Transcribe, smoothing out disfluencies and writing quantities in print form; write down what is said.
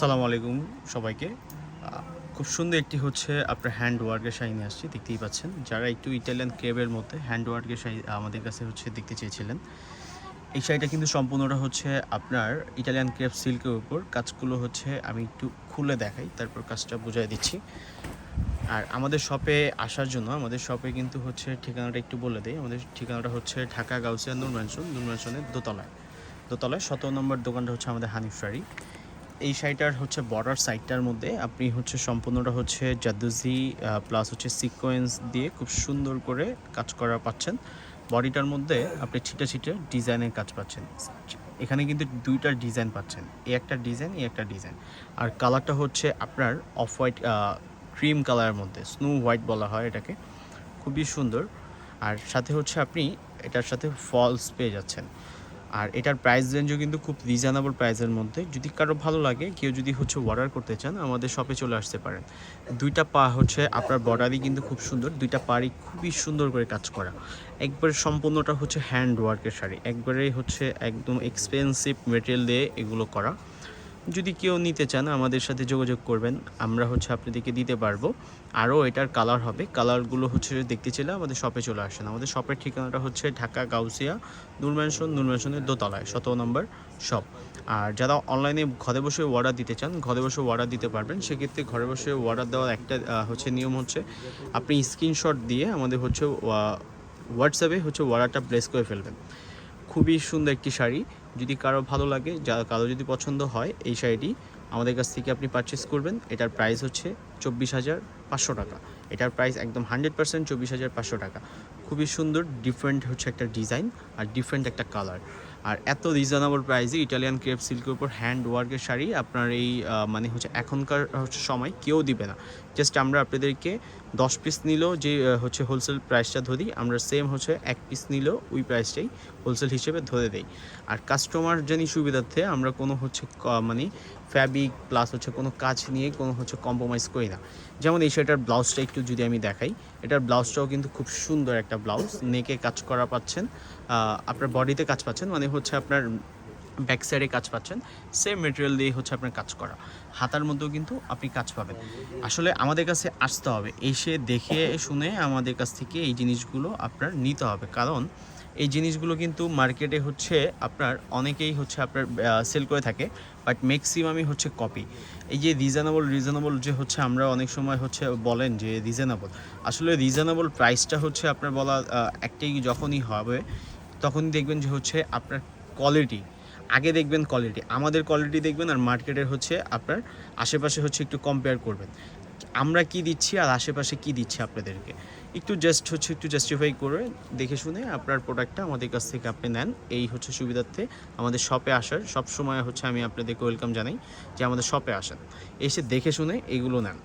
আসসালামু আলাইকুম সবাইকে। খুব সুন্দর একটি হচ্ছে আপনার হ্যান্ড ওয়ার্কের শাড়ি নিয়ে আসছি, দেখতেই পাচ্ছেন। যারা একটু ইটালিয়ান ক্রেপের মধ্যে হ্যান্ড ওয়ার্কের শাড়ি আমাদের কাছে হচ্ছে দেখতে চেয়েছিলেন, এই শাড়িটা কিন্তু সম্পূর্ণটা হচ্ছে আপনার ইটালিয়ান ক্রেপ সিল্কের উপর। কাজগুলো হচ্ছে আমি একটু খুলে দেখাই, তারপর কাজটা বুঝিয়ে দিচ্ছি। আর আমাদের শপে আসার জন্য আমাদের শপে কিন্তু হচ্ছে ঠিকানাটা একটু বলে দেই। আমাদের ঠিকানাটা হচ্ছে ঢাকা গাউসিয়া নূর ম্যানশনের দোতলায় 17 নম্বর দোকানটা হচ্ছে আমাদের হানিফ শাড়ি। এই শাড়িটার হচ্ছে বর্ডার সাইডটার মধ্যে আপনি হচ্ছে সম্পূর্ণটা হচ্ছে জাদুজি প্লাস হচ্ছে সিকোয়েন্স দিয়ে খুব সুন্দর করে কাজ করা পাচ্ছেন। বডিটার মধ্যে আপনি ছিটে ছিটে ডিজাইনের কাজ পাচ্ছেন। এখানে কিন্তু দুইটা ডিজাইন পাচ্ছেন, এই একটা ডিজাইন। আর কালারটা হচ্ছে আপনার অফ হোয়াইট ক্রিম কালারের মধ্যে, স্নো হোয়াইট বলা হয় এটাকে। খুবই সুন্দর। আর সাথে হচ্ছে আপনি এটার সাথে ফলস পেয়ে যাচ্ছেন। আর এটার প্রাইস রেঞ্জও কিন্তু খুব রিজনেবল প্রাইসের মধ্যে। যদি কারো ভালো লাগে, কেউ যদি হচ্ছে অর্ডার করতে চান, আমাদের শপে চলে আসতে পারেন। দুইটা পা হচ্ছে আপনার বর্ডারই কিন্তু খুব সুন্দর, দুইটা পাড়ই খুবই সুন্দর করে কাজ করা। একবারে সম্পূর্ণটা হচ্ছে হ্যান্ড ওয়ার্কের শাড়ি, একবারেই হচ্ছে একদম এক্সপেন্সিভ মেটেরিয়াল দিয়ে এগুলো করা। যদি কেউ নিতে চান আমাদের সাথে যোগাযোগ করবেন, আমরা হচ্ছে আপনাদেরকে দিতে পারবো। আরও এটার কালার হবে, কালারগুলো হচ্ছে দেখতে চাইলে আমাদের শপে চলে আসেন। আমাদের শপের ঠিকানাটা হচ্ছে ঢাকা গাউসিয়া নূর ম্যানশনের দোতলায় 17 নম্বর শপ। আর যারা অনলাইনে ঘরে বসে অর্ডার দিতে চান, ঘরে বসে অর্ডার দিতে পারবেন। সেক্ষেত্রে ঘরে বসে অর্ডার দেওয়ার একটা হচ্ছে নিয়ম হচ্ছে, আপনি স্ক্রিনশট দিয়ে আমাদের হচ্ছে হোয়াটসঅ্যাপে হচ্ছে অর্ডারটা প্লেস করে ফেলবেন। খুবই সুন্দর একটি শাড়ি, যদি কারো ভালো লাগে, কারো যদি পছন্দ হয়, এই শাড়িটি আমাদের কাছ থেকে আপনি পারচেস করবেন। এটার প্রাইস হচ্ছে 24,500 টাকা। এটার প্রাইস একদম 100% 24,500 টাকা। খুবই সুন্দর, ডিফারেন্ট হচ্ছে একটা ডিজাইন আর ডিফারেন্ট একটা কালার। আর এত রিজনেবল প্রাইসে ইটালিয়ান ক্রেপ সিল্কের উপর হ্যান্ড ওয়ার্কের শাড়ি আপনার এই মানে হচ্ছে এখনকার হচ্ছে সময় কেউ দিবে না। জাস্ট আমরা আপনাদেরকে 10 পিস নিলেও যে হচ্ছে হোলসেল প্রাইসটা ধরি, আমরা সেম হচ্ছে 1 পিস নিলেও ওই প্রাইসটাই হোলসেল হিসেবে ধরে দেই। আর কাস্টমার জানি সুবিধার্থে আমরা কোনো হচ্ছে মানে ফ্যাব্রিক প্লাস হচ্ছে কোনো কাজ নিয়ে কোনো হচ্ছে কম্প্রোমাইজ করি না। যেমন এই শাড়িটার ব্লাউজটা একটু যদি আমি দেখাই, এটার ব্লাউজটাও কিন্তু খুব সুন্দর একটা ব্লাউজ, নেকে কাজ করা পাচ্ছেন, আপনার বডিতে কাজ পাচ্ছেন, মানে হচ্ছে আপনার ব্যাক সাইডে কাজ পাচ্ছেন। সেম মেটেরিয়াল দিয়ে হচ্ছে আপনার কাজ করা, হাতার মধ্যেও কিন্তু আপনি কাজ পাবেন। আসলে আমাদের কাছে আসতে হবে, এসে দেখে শুনে আমাদের কাছ থেকে এই জিনিসগুলো আপনার নিতে হবে। কারণ এই জিনিসগুলো কিন্তু মার্কেটে হচ্ছে আপনার অনেকেই হচ্ছে আপনার সেল করে থাকে, বাট ম্যাক্সিমামই হচ্ছে কপি। এই যে রিজনেবল যে হচ্ছে আমরা অনেক সময় হচ্ছে বলেন যে রিজনেবল, আসলে রিজনেবল প্রাইসটা হচ্ছে আপনার বলা একটাই, যখনই হবে তখনই দেখবেন যে হচ্ছে আপনার কোয়ালিটি, আগে দেখবেন কোয়ালিটি, আমাদের কোয়ালিটি দেখবেন, আর মার্কেটের হচ্ছে আপনার আশেপাশে হচ্ছে একটু কম্পেয়ার করবেন আমরা কি দিচ্ছি আর আশেপাশে কি দিচ্ছি আপনাদেরকে। একটু জাস্টিফাই করে দেখে শুনে আপনার প্রোডাক্টটা আমাদের কাছ থেকে আপনি নেন। এই হচ্ছে সুবিধার্থে আমাদের শপে আসার সব সময় হচ্ছে আমি আপনাদেরকে ওয়েলকাম জানাই যে আমাদের শপে আসেন, এসে দেখে শুনে এগুলো নেন।